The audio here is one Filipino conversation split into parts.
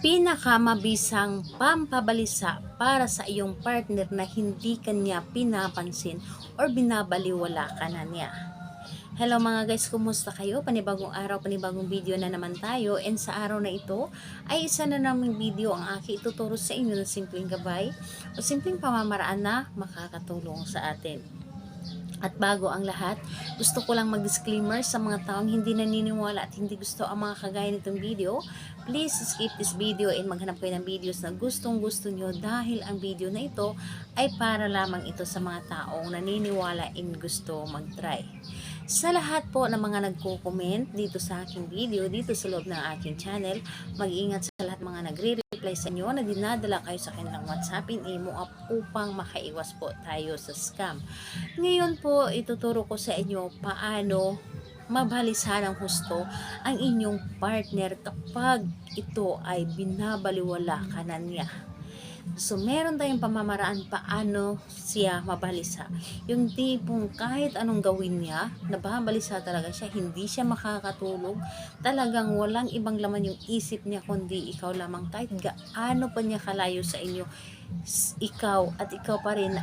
Pinakamabisang pampabalisa para sa iyong partner na hindi kanya pinapansin or binabaliwala ka na niya. Hello mga guys, kumusta kayo? Panibagong araw, panibagong video na naman tayo, and sa araw na ito ay isa na naming video ang aking ituturo sa inyo ng simpleng gabay o simpleng pamamaraan na makakatulong sa atin. At bago ang lahat, gusto ko lang mag-disclaimer sa mga taong hindi naniniwala at hindi gusto ang mga kagaya nitong video. Please skip this video and maghanap kayo ng videos na gustong gusto nyo, dahil ang video na ito ay para lamang ito sa mga taong naniniwala and gusto mag-try. Sa lahat po ng mga nagko-comment dito sa aking video, dito sa loob ng aking channel, mag-ingat sa lahat mga nagre-reply sa inyo na dinadala kayo sa kanilang WhatsApp in imo upang makaiwas po tayo sa scam. Ngayon po, ituturo ko sa inyo paano mabalisa ng husto ang inyong partner kapag ito ay binabaliwala ka na niya. So, meron tayong pamamaraan paano siya mabalisa. Yung tipong kahit anong gawin niya, nababalisa talaga siya, hindi siya makakatulog. Talagang walang ibang laman yung isip niya kundi ikaw lamang. Kahit gaano pa niya kalayo sa inyo, ikaw at ikaw pa rin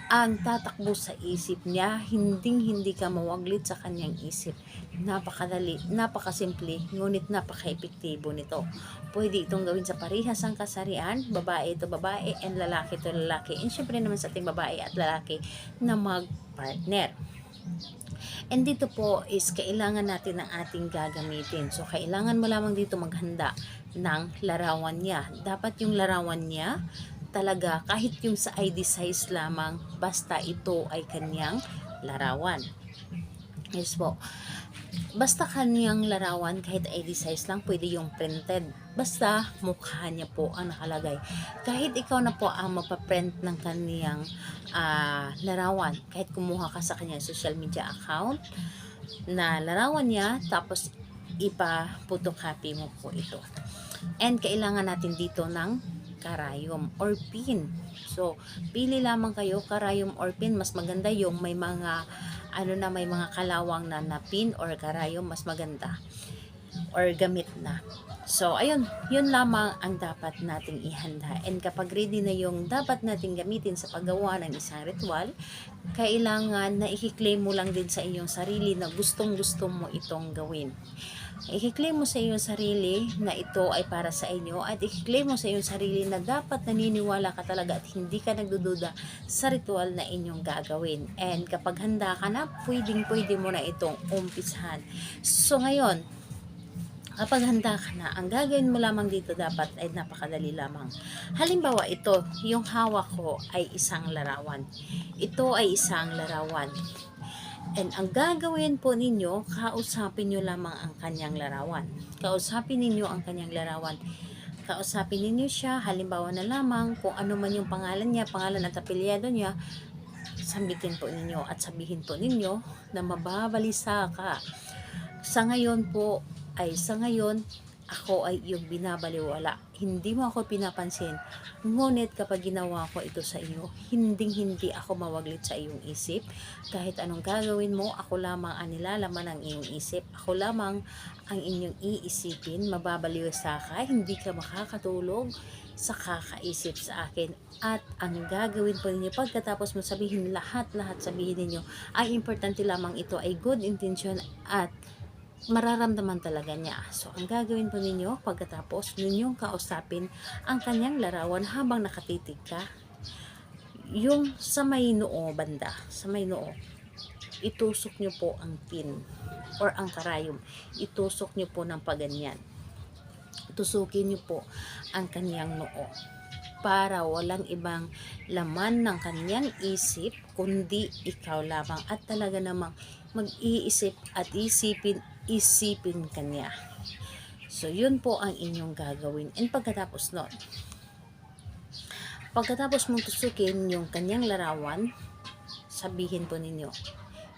ang tatakbo sa isip niya, hindi ka mawaglit sa kanyang isip. Napakadali, napakasimple, ngunit napaka-epektibo nito. Pwede itong gawin sa parehas ang kasarian, babae to babae and lalaki to lalaki. And syempre naman sa ating babae at lalaki na mag-partner. And dito po is kailangan natin ng ating gagamitin. So, kailangan mo lamang dito maghanda ng larawan niya. Dapat yung larawan niya talaga kahit yung sa ID size lamang, basta ito ay kanyang larawan. Yes po. Basta kanyang larawan, kahit ID size lang, pwede yung printed. Basta mukha niya po ang nakalagay. Kahit ikaw na po ang mapaprint ng kanyang larawan, kahit kumuha ka sa kanyang social media account na larawan niya, tapos ipa-photocopy mo po ito. And kailangan natin dito ng karayom or pin. So, pili lamang kayo, karayom or pin. Mas maganda yung may mga may mga kalawang na pin or karayom, mas maganda or gamit na. So, ayun, yun lamang ang dapat nating ihanda. And kapag ready na yung dapat nating gamitin sa paggawa ng isang ritual, kailangan na i-claim mo lang din sa iyong sarili na gustong-gusto mo itong gawin. I-claim mo sa iyong sarili na ito ay para sa inyo, at i-claim mo sa iyong sarili na dapat naniniwala ka talaga at hindi ka nagdududa sa ritual na inyong gagawin. And kapag handa ka na, pwede mo na itong umpisahan. So ngayon, kapag handa ka na, ang gagawin mo lamang dito dapat ay napakadali lamang. Halimbawa, ito, yung hawak ko ay isang larawan. Ito ay isang larawan. And ang gagawin po ninyo, kausapin nyo lamang ang kanyang larawan. Kausapin ninyo ang kanyang larawan. Kausapin ninyo siya, halimbawa na lamang kung ano man yung pangalan niya, pangalan at apelyado niya, sambitin po ninyo at sabihin po ninyo na mababalisa ka. Sa ngayon, ako ay iyong binabaliwala. Hindi mo ako pinapansin. Ngunit kapag ginawa ko ito sa iyo, hindi ako mawaglit sa iyong isip. Kahit anong gagawin mo, ako lamang ang nilalaman ng iyong isip. Ako lamang ang inyong iisipin. Mababaliw sa ka, hindi ka makakatulog sa kakaisip sa akin. At ang gagawin po ninyo, pagkatapos mo sabihin lahat sabihin ninyo, ang importante lamang ito ay good intention at mararamdaman talaga niya. So, ang gagawin po ninyo, pagkatapos ninyong kausapin ang kanyang larawan habang nakatitig ka, yung sa may noo banda, sa may noo, itusok nyo po ang pin or ang karayom. Itusok nyo po ng paganyan. Tusukin nyo po ang kanyang noo para walang ibang laman ng kanyang isip kundi ikaw lamang, at talaga namang mag-iisip at isipin kanya. So, yun po ang inyong gagawin. And pagkatapos mong tusukin yung kanyang larawan, sabihin po ninyo,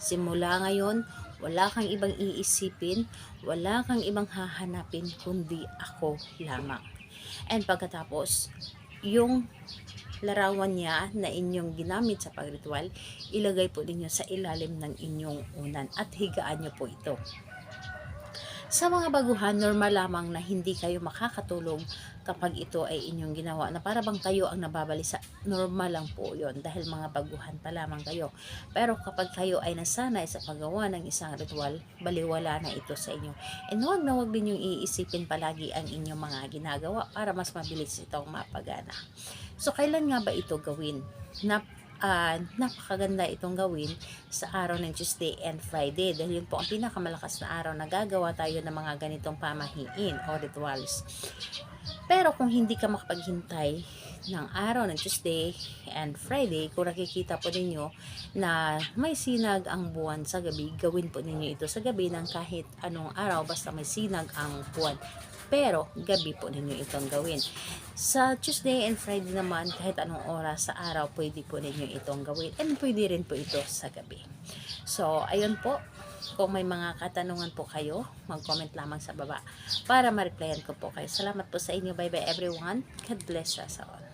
simula ngayon, wala kang ibang iisipin, wala kang ibang hahanapin, kundi ako lamang. And pagkatapos, yung larawan niya na inyong ginamit sa pagritual, ilagay po ninyo sa ilalim ng inyong unan at higaan niyo po ito. Sa mga baguhan, normal lamang na hindi kayo makakatulog kapag ito ay inyong ginawa na para bang kayo ang nababalisa. Normal lang po yon dahil mga baguhan pa lamang kayo. Pero kapag kayo ay nasanay sa paggawa ng isang ritual, baliwala na ito sa inyo. And huwag na huwag ninyong iisipin palagi ang inyong mga ginagawa para mas mabilis itong mapagana. So, kailan nga ba ito gawin? Napakaganda itong gawin sa araw ng Tuesday and Friday dahil yun po ang pinakamalakas na araw na gagawa tayo ng mga ganitong pamahiin o rituals. Pero kung hindi ka makapaghintay ng araw ng Tuesday and Friday, kung nakikita po ninyo na may sinag ang buwan sa gabi, gawin po ninyo ito sa gabi ng kahit anong araw basta may sinag ang buwan. Pero gabi po ninyo itong gawin. Sa Tuesday and Friday naman, kahit anong oras sa araw, pwede po ninyo itong gawin. And pwede rin po ito sa gabi. So, ayun po. Kung may mga katanungan po kayo, mag-comment lamang sa baba para ma-replyan ko po kayo. Salamat po sa inyo. Bye-bye everyone. God bless us all.